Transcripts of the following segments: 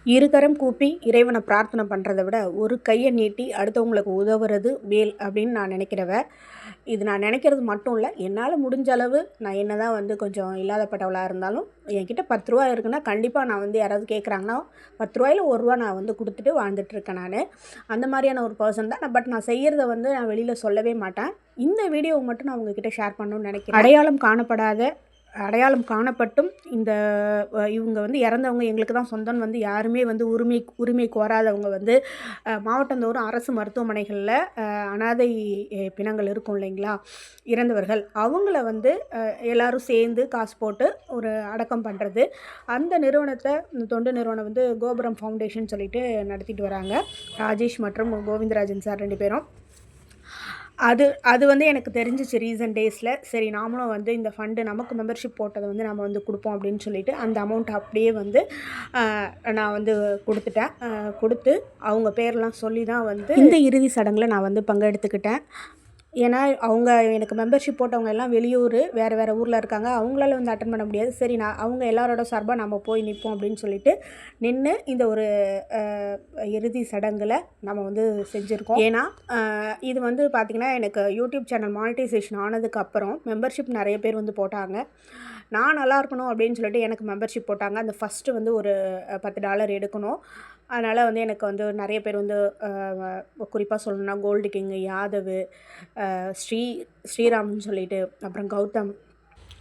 இருகரம் கூப்பி இறைவனை பிரார்த்தனை பண்ணுறத விட ஒரு கையை நீட்டி அடுத்தவங்களுக்கு உதவுறது மேல் அப்படின்னு நான் நினைக்கிறவ. இது நான் நினைக்கிறது மட்டும் இல்லை, என்னால் முடிஞ்ச அளவு நான் என்ன தான் வந்து கொஞ்சம் இல்லாதப்பட்டவளாக இருந்தாலும் என்கிட்ட 10 ரூபா இருக்குன்னா கண்டிப்பாக நான் வந்து யாராவது கேட்குறாங்கன்னா 10 ரூபாயில் 1 ரூபா நான் வந்து கொடுத்துட்டு வாழ்ந்துட்டுருக்கேன். நான் அந்த மாதிரியான ஒரு பர்சன் தான். பட் நான் செய்கிறத வந்து நான் வெளியில் சொல்லவே மாட்டேன். இந்த வீடியோவை மட்டும் நான் உங்ககிட்ட ஷேர் பண்ணணும்னு நினைக்கிறேன். அடையாளம் காணப்பட்டும் இந்த இவங்க வந்து இறந்தவங்க எங்களுக்கு தான் சொந்தம்னு வந்து யாருமே வந்து உரிமை கோராதவங்க வந்து மாவட்டந்தோறும் அரசு மருத்துவமனைகளில் அனாதை பிணங்கள் இருக்கும் இல்லைங்களா, இறந்தவர்கள், அவங்கள வந்து எல்லோரும் சேர்ந்து காசு போட்டு ஒரு அடக்கம் பண்ணுறது. அந்த நிறுவனத்தை, தொண்டு நிறுவனம் வந்து கோபுரம் ஃபவுண்டேஷன் சொல்லிட்டு நடத்திட்டு வராங்க. ராஜேஷ் மற்றும் கோவிந்தராஜன் சார் 2 பேரும். அது வந்து எனக்கு தெரிஞ்சிச்சு ரீசன்ட் டேஸில். சரி, நாமளும் வந்து இந்த ஃபண்டு நமக்கு மெம்பர்ஷிப் போட்டதை வந்து நம்ம வந்து கொடுப்போம் அப்படின்னு சொல்லிட்டு அந்த அமௌண்ட் அப்படியே வந்து நான் வந்து கொடுத்து அவங்க பேரெலாம் சொல்லி தான் வந்து இந்த இறுதி சடங்கில் நான் வந்து பங்கெடுத்துக்கிட்டேன். ஏன்னா அவங்க எனக்கு மெம்பர்ஷிப் போட்டவங்க எல்லாம் வெளியூர், வேறு ஊரில் இருக்காங்க. அவங்களால வந்து அட்டன் பண்ண முடியாது. சரி, அவங்க எல்லாரோட சார்பாக நம்ம போய் நிற்போம் அப்படின்னு சொல்லிட்டு நின்று இந்த ஒரு இறுதி சடங்கில் நம்ம வந்து செஞ்சுருக்கோம். ஏன்னா இது வந்து பார்த்திங்கன்னா எனக்கு யூடியூப் சேனல் மானிட்டைசேஷன் ஆனதுக்கப்புறம் மெம்பர்ஷிப் நிறைய பேர் வந்து போட்டாங்க. நான் நல்லா இருக்கணும் அப்படின்னு சொல்லிட்டு எனக்கு மெம்பர்ஷிப் போட்டாங்க. அந்த ஃபஸ்ட்டு வந்து ஒரு $10 எடுக்கணும். அதனால் வந்து எனக்கு வந்து நிறைய பேர் வந்து குறிப்பாக சொல்லணும்னா கோல்டு கிங், யாதவ், ஸ்ரீராம்னு சொல்லிட்டு, அப்புறம் கௌதம்,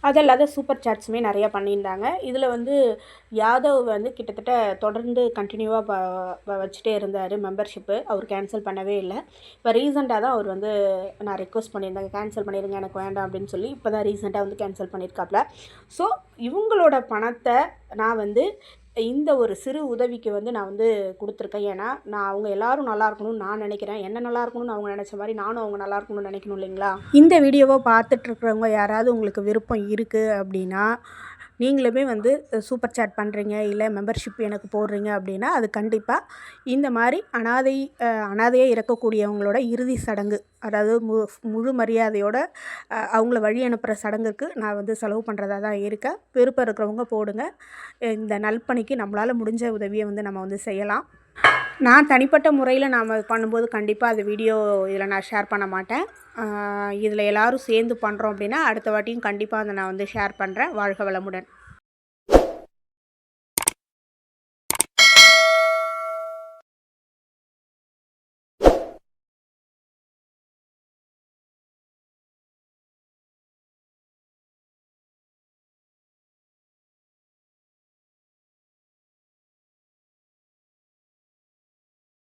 அதல்லாத சூப்பர் சாட்ஸுமே நிறையா பண்ணியிருந்தாங்க. இதில் வந்து யாதவ் வந்து கிட்டத்தட்ட தொடர்ந்து கண்டினியூவாக வச்சுட்டே இருந்தார் மெம்பர்ஷிப்பு. அவர் கேன்சல் பண்ணவே இல்லை. இப்போ ரீசெண்டாக தான் அவர் வந்து நான் ரெக்வஸ்ட் பண்ணியிருந்தாங்க, கேன்சல் பண்ணிடுங்க எனக்கு வேண்டாம் அப்படின்னு சொல்லி. இப்போ தான் ரீசெண்டாக வந்து கேன்சல் பண்ணியிருக்காப்புல. ஸோ இவங்களோட பணத்தை நான் வந்து இந்த ஒரு சிறு உதவிக்கு வந்து நான் வந்து கொடுத்துருக்கேன். ஏன்னா அவங்க எல்லோரும் நல்லா இருக்கணும்னு நான் நினைக்கிறேன். என்ன நல்லா இருக்கணும்னு அவங்க நினச்ச மாதிரி நானும் அவங்க நல்லா இருக்கணும்னு நினைக்கணும் இல்லைங்களா. இந்த வீடியோவை பார்த்துட்ருக்கிறவங்க யாராவது உங்களுக்கு விருப்பம் இருக்குது அப்படின்னா, நீங்களுமே வந்து சூப்பர் சாட் பண்ணுறீங்க, இல்லை மெம்பர்ஷிப் எனக்கு போடுறீங்க அப்படின்னா, அது கண்டிப்பாக இந்த மாதிரி அனாதையாக இறக்கக்கூடியவங்களோட இறுதி சடங்கு, அதாவது முழு மரியாதையோட அவங்கள வழி அனுப்புகிற சடங்குக்கு நான் வந்து செலவு பண்ணுறதா தான் இருக்கேன். விருப்பம் இருக்கிறவங்க போடுங்க. இந்த நல்பணிக்கு நம்மளால் முடிஞ்ச உதவியை வந்து நம்ம வந்து செய்யலாம். நான் தனிப்பட்ட முறையில் நாம் பண்ணும்போது கண்டிப்பாக அது வீடியோ இதில் நான் ஷேர் பண்ண மாட்டேன். இதில் எல்லோரும் சேர்ந்து பண்ணுறோம் அப்படின்னா அடுத்த வாட்டியும் கண்டிப்பாக அதை நான் வந்து ஷேர் பண்ணுறேன். வாழ்க வளமுடன்.